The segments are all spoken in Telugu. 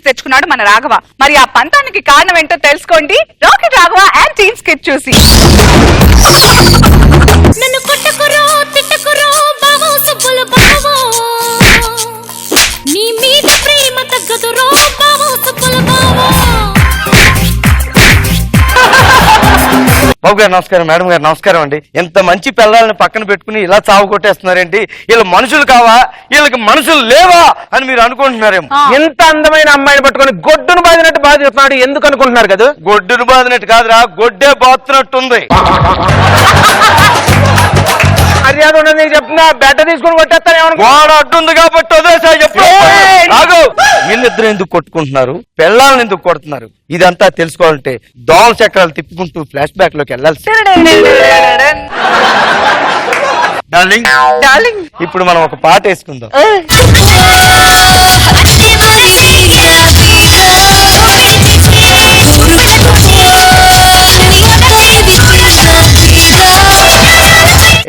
గుర్తుకు తెచ్చుకున్నాడు మన రాఘవ. మరి ఆ పంతానికి కారణం ఏంటో తెలుసుకోండి rocket Raghava and team skit చూసి. నన్ను కొట్టకురో తిట్టకురో బావో సుబ్బుల బావో, నీ మీద ప్రేమ తగ్గదురో బావో సుబ్బుల బావో. బాబు గారు నమస్కారం, మేడం గారు నమస్కారం అండి. ఎంత మంచి పిల్లల్ని పక్కన పెట్టుకుని ఇలా చావు కొట్టేస్తున్నారేంటి? వీళ్ళు మనుషులు కావా, వీళ్ళకి మనుషులు లేవా అని మీరు అనుకుంటున్నారేమో. ఎంత అందమైన అమ్మాయిని పట్టుకుని గొడ్డును బాదినట్టు బాధిస్తున్నాడు ఎందుకు అనుకుంటున్నారు కదా? గొడ్డును బాదినట్టు కాదురా, గొడ్డే బాతున్నట్టుంది. మర్యాద ఉండదు నీకు చెప్తున్నా, బెడ్డ తీసుకుని కొట్టేస్తాను. వాడు అడ్డుంది కాబట్టి వీళ్ళిద్దరు ఎందుకు కొట్టుకుంటున్నారు, పిల్లల్ని ఎందుకు కొడుతున్నారు, ఇదంతా తెలుసుకోవాలంటే దోమల చక్రాలు తిప్పుకుంటూ ఫ్లాష్ బ్యాక్ లోకి వెళ్ళాల్సి. డార్లింగ్ ఇప్పుడు మనం ఒక పాట వేసుకుందాం.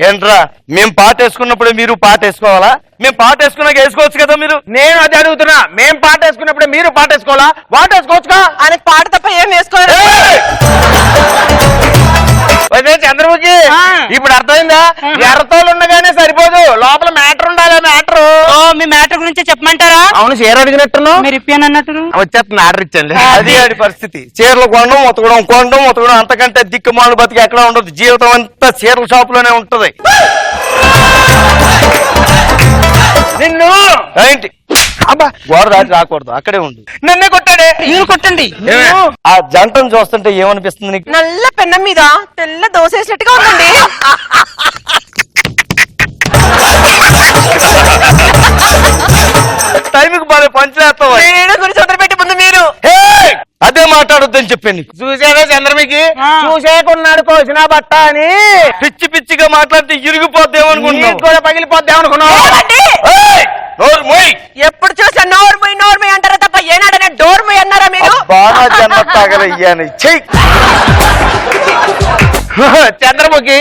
ఏంట్రా మేము పాట వేసుకున్నప్పుడే మీరు పాట వేసుకోవాలా? మేము పాట వేసుకున్నాక వేసుకోవచ్చు కదా మీరు. నేను అది అడుగుతున్నా, మేం పాట వేసుకున్నప్పుడే మీరు పాట వేసుకోవాలా? పాట వేసుకోవచ్చుగా. అని పాట తప్ప ఏం వేసుకోవాలి. చంద్రముఖి ఇప్పుడు అర్థమైందా? ఎర్రతోలు ఉండగానే సరిపోదు, లోపల మ్యాటర్ ఉండాలి. మ్యాటర్ మీ మ్యాటర్ గురించి చెప్పమంటారా? అవును, చీర అడిగినట్టును మీరు ఇప్పాను అన్నట్టు వచ్చేస్తుంది, ఆర్డర్ ఇచ్చండి. అది ఆడి పరిస్థితి. చీరలు కొనడం ఉతకడం అంతకంటే దిక్కుమాలు బతికి ఎక్కడ ఉండదు. జీవితం అంతా చీరల షాప్ లోనే ఉంటది. నిన్ను ఏంటి గోడ దాటి రాకూడదు, అక్కడే ఉండు. నన్నే కొట్టాడే. మీరు కొట్టండి. ఆ జంటను చూస్తుంటే ఏమనిపిస్తుంది నీకు? నల్ల పెన్నం మీద తెల్ల దోశ వేసినట్టుగా ఉందండి. టైంకి బాగా పంచలేస్తావా? గురించి వదిలిపెట్టి ముందు మీరు అదే మాట్లాడొద్దని చెప్పాను నీకు. చూసారా చంద్రమికి? చూసేకున్నాడు కోసిన బట్ట అని పిచ్చి పిచ్చిగా మాట్లాడితే ఇరిగిపోద్దేమనుకుంటున్నావు, కూడా పగిలిపోద్దామనుకున్నావు. ఎప్పుడు చూసా నోర్మై అంటారా తప్ప ఏనాడనే డోర్మై అన్నారా మీరు? బాగా జన్మ తాగలయ్యాను. చంద్రముఖి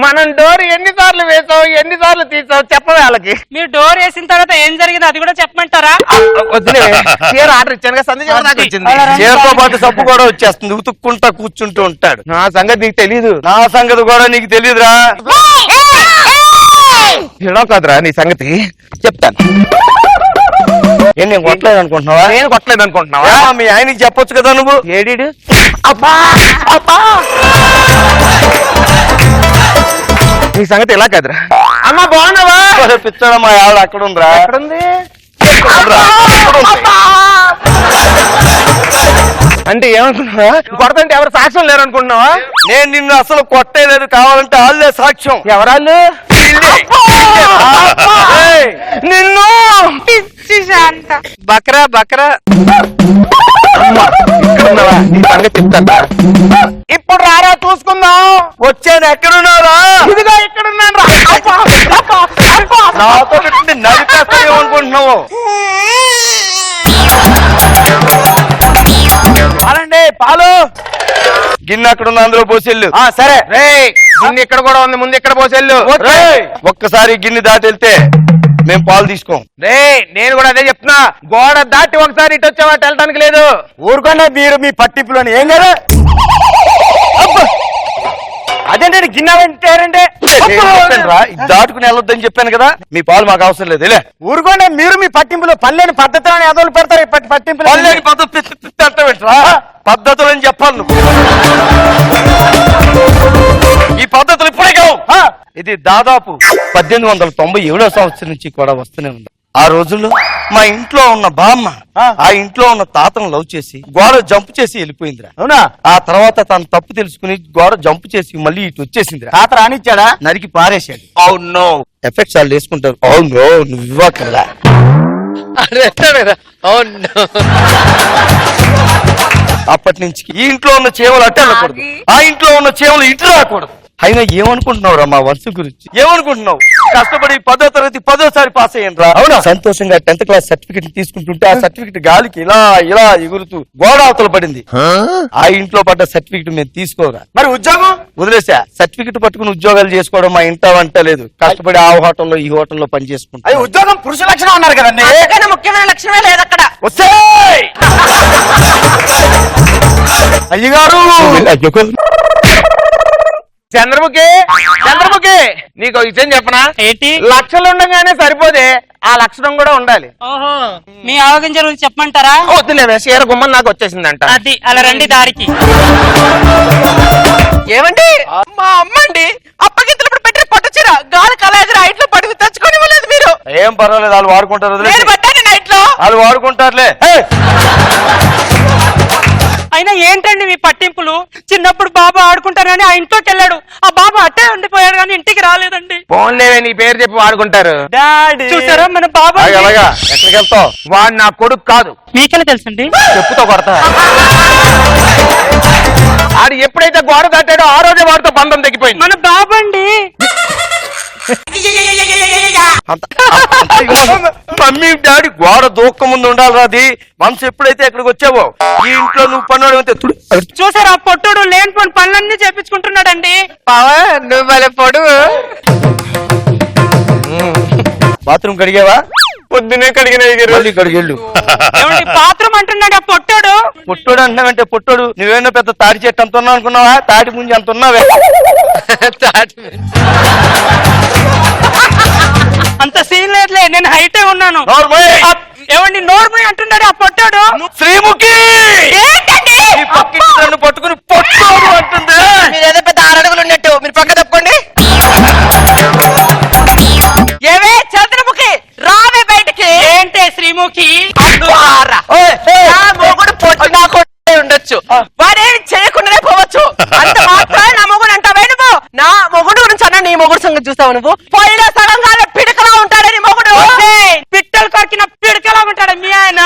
మనం డోర్ ఎన్నిసార్లు వేసావు, ఎన్నిసార్లు తీసావు చెప్పవే వాళ్ళకి. మీరు డోర్ వేసిన తర్వాత ఏం జరిగింది అది కూడా చెప్పమంటారా? వద్దులే, చీర ఆర్డర్ ఇచ్చాను సంధి నాకు వచ్చింది. చీరతో పాటు సబ్బు కూడా వచ్చేస్తుంది, ఉతుక్కుంటా కూర్చుంటూ ఉంటాడు. నా సంగతి నీకు తెలీదు. నా సంగతి కూడా నీకు తెలీదురా. ఇలా కాదురా నీ సంగతి చెప్తాను. ఏం నేను కొట్టలేదు అనుకుంటున్నావా? నేను కొట్టలేదు అనుకుంటున్నావా? మీ ఆయనకి చెప్పొచ్చు కదా నువ్వు. ఏడీడు నీ సంగతి ఇలా కాదురా. అమ్మా బాగున్నావా? పిచ్చోడా, మా ఆవిడ అక్కడ ఉందిరా. ఎక్కడుంది? అంటే ఏమనుకుంటున్నావా? కొడతంటే ఎవరు సాక్ష్యం లేరు అనుకుంటున్నావా? నేను నిన్ను అసలు కొట్టలేదు, కావాలంటే వాళ్ళే సాక్ష్యం. ఎవరాళ్ళు? నిన్ను బక్రా బక్రా చెప్తా. ఇప్పుడు రారా చూసుకుందాం. వచ్చాను, ఎక్కడున్నారా? ఇదిగా ఇక్కడున్నాను. నాతో నడిపేస్తాయేమనుకుంటున్నావు? పాలండి, పాలు గిన్నె అక్కడ ఉంది, అందులో పోసెళ్ళు. సరే రే, గిన్నె ఇక్కడ కూడా ఉంది, ముందు ఇక్కడ పోసెళ్ళు. ఒక్కసారి గిన్నె దాటి వెళ్తే మేము పాలు తీసుకోం. రే నేను కూడా అదే చెప్తున్నా, గోడ దాటి ఒకసారి ఇటు వచ్చావా వెళ్ళటానికి లేదు. ఊరుకుండా మీరు మీ పట్టింపులోని ఏం కదా. అదేంటండి గిన్నె పెట్టారంటే దాటుకుని వెళ్ళొద్దని చెప్పాను కదా. మీ పాలు మాకు అవసరం లేదు. ఇలా ఊరుకోండి, మీరు మీ పట్టింపులు పల్లెని పద్ధతులని ఎదలు పెడతారు. పట్టింపులు పల్లెని పద్ధతులు అని చెప్పాలి నువ్వు. ఈ పద్ధతులు ఇప్పుడే కావు. ఇది దాదాపు 1897 సంవత్సరం నుంచి కూడా వస్తూనే ఉంది. ఆ రోజుల్లో మా ఇంట్లో ఉన్న బామ్మ ఆ ఇంట్లో ఉన్న తాతను లవ్ చేసి గోడ జంప్ చేసి వెళ్ళిపోయిందిరా. అవునా? ఆ తర్వాత తను తప్పు తెలుసుకుని గోడ జంప్ చేసి మళ్ళీ ఇటు వచ్చేసిందిరా. తాత రానిచ్చాడా? నరికి పారేశాడు. అవును, ఎఫెక్ట్స్ వాళ్ళు వేసుకుంటారు. అవును, నువ్వు ఇవ్వకల్లా. అప్పటి నుంచి ఈ ఇంట్లో ఉన్న చేవలు అట్టే వెళ్ళకూడదు, ఆ ఇంట్లో ఉన్న చేవలు ఇటు రాకూడదు. అయినా ఏమనుకుంటున్నావు రా మా వంశం గురించి? ఏమనుకుంటున్నావు? కష్టపడి 10వ తరగతి 10వ పాస్ అయ్యాను రా. అవునా? సంతోషంగా 10th క్లాస్ సర్టిఫికెట్ తీసుకుంటుంటే ఆ సర్టిఫికెట్ గాలికి ఇలా ఇలా ఎగురుతూ గోడ అవతల పడింది. ఆ ఇంట్లో పడ్డ సర్టిఫికెట్ మేము తీసుకోరా. మరి ఉద్యోగం వదిలేసా. సర్టిఫికెట్ పట్టుకుని ఉద్యోగాలు చేసుకోవడం మా ఇంట వంట లేదు. కష్టపడి ఆ హోటల్లో ఈ హోటల్లో పని చేసుకుంటా. అది ఉద్యోగం పురుష లక్షణం అన్నారు కదండి. అందుకని ముఖ్యమైన లక్షణమే లేదు అక్కడ. వచ్చేయ్! అయ్యగారు చంద్రముఖి నీకు విషయం చెప్పనా? ఏంటి? లక్షలు ఉండగానే సరిపోదే, ఆ లక్షణం కూడా ఉండాలి. ఓహో, మీ ఆవగింజ గురించి చెప్పమంటారా? వద్దులేవే, చీర గుమ్మం నాకు వచ్చేసిందంట. అది అలా రండి దారికి. ఏమండి మా అమ్మ అండి అప్పగింతలు పెట్టే పట్టు చీర గాలి కలాజర ఇంట్లో పడివి తెచ్చుకొని ఇవ్వలేదు మీరు. ఏం పర్వాలేదు, వాళ్ళు వాడుకుంటారు. నేను వదిలేసి. పట్టాను నైట్ లో. వాళ్ళు వాడుకుంటారులే. అయినా ఏంటండి మీ పట్టింపులు? చిన్నప్పుడు బాబా ఆడుకుంటారని ఆ ఇంట్లోకి వెళ్ళాడు. ఆ బాబా అట్టే ఉండిపోయాడు కానీ ఇంటికి రాలేదండి. ఫోన్లేవే, నీ పేరు చెప్పి వాడుకుంటారు. చూసారా మన బాబా? అలాగా ఎక్కడికి వెళ్తావు? వాడు నా కొడుకు కాదు. మీకెలా తెలుసండి? చెప్పుతో కొడతా. ఆడు ఎప్పుడైతే గోడ దాటాడో ఆ రోజే వాడితో బంధం తెగిపోయింది. మన బాబా అండి. మమ్మీ డాడీ గోడ దూక్క ముందు ఉండాలి. అది మనసు ఎప్పుడైతే ఎక్కడికి వచ్చావో ఈ ఇంట్లో నువ్వు పన్నాడు అంతే. చూసారా ఆ పొట్టుడు లేని పని పనులన్నీ చేపించుకుంటున్నాడండి. నువ్వు వాళ్ళ పొడుగు. బాత్రూమ్ కడిగావా? పొద్దునే కడిగిన మళ్ళీ కడిగెళ్ళు. ఏమండి బాత్రూమ్ అంటున్నాడు ఆ పొట్టోడు. పుట్టోడు అంటున్నావంటే పుట్టోడు నువ్వేమో పెద్ద తాడి చెట్టు అంత ఉన్నావు అనుకున్నావా? తాటి ముంజి అంత ఉన్నావే. అంత సీన్ లేదులే, నేను హైటే ఉన్నాను. నోర్మోయ్. ఏమండి నోర్మోయ్ అంటున్నాడు ఆ పొట్టాడు. శ్రీముఖి ఈ పక్కింటి నన్ను పట్టుకుని పొట్టోడు అంటుంది. మీరేదో పెద్ద 6 అడుగులు ఉన్నట్టు మీరు పక్క తప్పుకోండి. ఏమే చంద్రముఖి రావే బయటికి. ఏంటే శ్రీముఖి? నా మొగుడు పొట్టినా కొట్టే ఉండొచ్చు, వాడేమి చేయకుండానే పోవచ్చు. అంత మాత్రం నా మొగుడు అంటావే నువ్వు? నా మొగుడు గురించి అన్నా, నీ మొగుడు సంగతి చూస్తావు నువ్వు? పోయిన సగం కాలే పిడకలా ఉంటాడే నీ మొగుడు. పిట్టలు కొరికిన పిడకలా ఉంటాడు మీ ఆయన.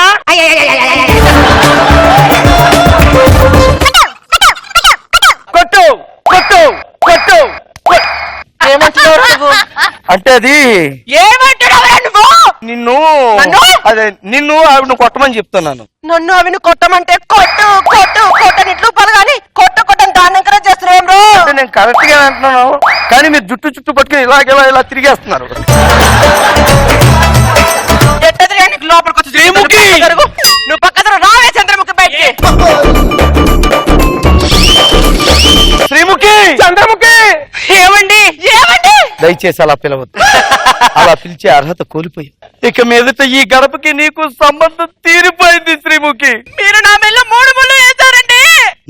కొట్టు కొట్టు కొట్టు. ఏమంటున్నావు నువ్వు? అంటే అది ఏమంటున్నావురా నువ్వు? నిన్ను నన్ను? అదే నిన్ను ఆవిడ కొట్టమని చెప్తున్నాను. నన్ను అవి నువ్వు కొట్టమంటే కొట్టు కొట్టు కొట్టనిట్లు పలగాని కొట్టని దాన్ని ఎంకరేజ్ చేస్తున్నావు బ్రో. అంటే నేను కరెక్ట్ గా అంటున్నాను, కానీ మీరు జుట్టు పట్టుకుని ఇలాగేలా ఇలా తిరిగేస్తున్నారు. లోపలికి వచ్చి శ్రీముఖి! నువ్వు పక్కన రావే చంద్రముఖి బయటికి. శ్రీముఖి! చంద్రముఖి! ఏమండి ఏమండి? దయచేసి అలా పిలవద్దు. అలా పిలిచే అర్హత కోల్పోయి ఇక మీదట ఈ గడపకి నీకు సంబంధం తీరిపోయింది శ్రీముఖి. మీరు నా మెల్ల 3 ముళ్ళు వేశారండి.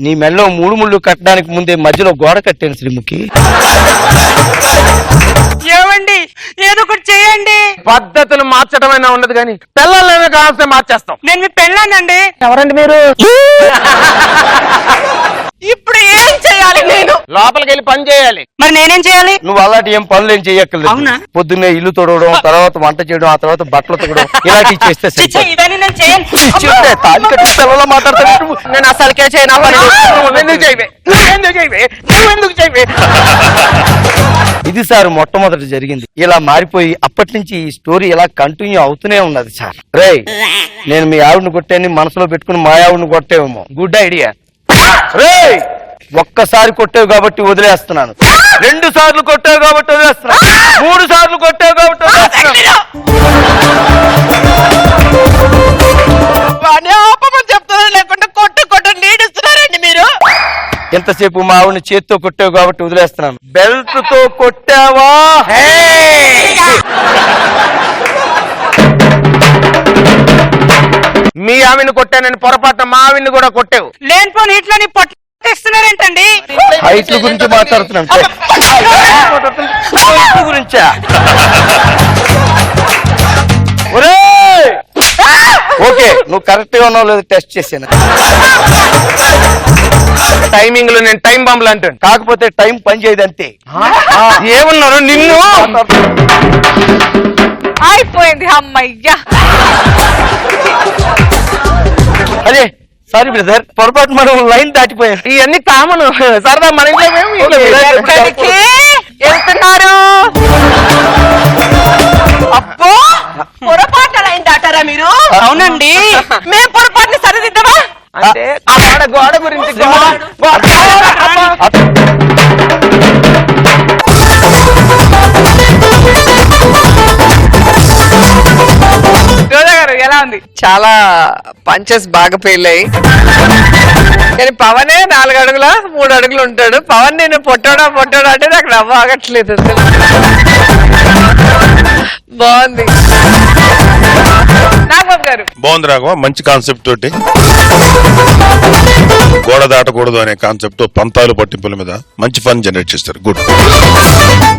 నీ మెల్లో 3 ముళ్ళు కట్టడానికి ముందే మధ్యలో గోడ కట్టాను శ్రీముఖి. ఏమండి ఏదో ఒకటి చేయండి. పద్ధతులు మార్చడమైనా ఉండదు కానీ పిల్లలైనా కావాల్సి మార్చేస్తాం. నేను మీ పెళ్ళానండి. ఎవరండి మీరు? ఇప్పుడు ఏం చేయాలి నేను? లోపలికి వెళ్ళి పని చేయాలి. మరి నేనేం చేయాలి? నువ్వు అలాంటి ఏం పనులు ఏం చెయ్యక్కర్లేదు. అవునా? పొద్దున్నే ఇల్లు తొడవడం, తర్వాత వంట చేయడం, ఆ తర్వాత బట్టలు తొడవడం ఇలాంటివి చేస్తే చిచ్చి, సరిపోతుంది. ఇవన్నీ నేను చేయను. ఇచ్చిందే, తాళి కట్టిన పిల్లలా మాట్లాడతావు. నేను అసలుకే చేయను. నువ్వెందుకు చేయవే? నువ్వెందుకు చేయవే? నువ్వెందుకు చేయవే? ఇది సార్ మొట్టమొదటి జరిగింది. ఇలా మారిపోయి అప్పటి నుంచి ఈ స్టోరీ ఇలా కంటిన్యూ అవుతూనే ఉన్నది సార్. రేయ్, నేను మీ ఆవిడని కొట్టాను మనసులో పెట్టుకుని మా ఆవిడని కొట్టేవేమో. Good idea. రేయ్, ఒక్కసారి కొట్టావు కాబట్టి వదిలేస్తున్నాను. 2 సార్లు కొట్టావు కాబట్టి వదిలేస్తున్నాను. 3 సార్లు కొట్టావు కాబట్టి వదిలేస్తున్నాను. ఆపమని చెప్తున్నారు, లేకుండా కొట్టు నీడిస్తున్నారండి మీరు. ఎంతసేపు మా ఆవిడని చేత్తో కొట్టావు కాబట్టి వదిలేస్తున్నాను. బెల్ట్ తో కొట్టావా? మీ ఆవిని కొట్టానని పొరపాటు మా ఆవిని కూడా కొట్టావు. లేనిపోని ఇట్లని పొట్టు తెస్తున్నారేంటండి? హైట్ల గురించి మాట్లాడుతున్నాం. హైట్ల గురించా? ఒరేయ్! ఓకే, నువ్వు కరెక్ట్ గా ఉన్నావు లేదు టెస్ట్ చేసాను. టైమింగ్ లో నేను టైం బాంబులు అంటాను. కాకపోతే టైం పని చేయదు అంతే. ఏమన్నాను నిన్ను? అయిపోయింది అమ్మయ్యా. అదే సారీ బ్రదర్, పొరపాటు మనం లైన్ దాటిపోయాం. ఇవన్నీ కామన్ సరదా మన ఇంట్లో మేము ఎక్కడికి వెళ్తున్నారు? అబ్బో పొరపాటు అయింది దాటారా మీరు? అవునండి. మేము పొరపాటుని సరిదిద్దామా? అంటే గోడ గురించి రోజా గారు ఎలా ఉంది? చాలా పంచెస్ బాగా పేర్లాయి, కానీ పవనే 4 అడుగుల 3 అడుగులు ఉంటాడు. పవన్ నేను పొట్టాడా అంటే నాకు నవ్వు ఆగట్లేదు అసలు. బాగుంది నాగబాబు గారు. బాగుంది రాఘవ, మంచి కాన్సెప్ట్ తోటి గోడ దాటకూడదు అనే కాన్సెప్ట్ తో పంతాలు పట్టింపుల మీద మంచి ఫన్ జనరేట్ చేస్తారు. గుడ్.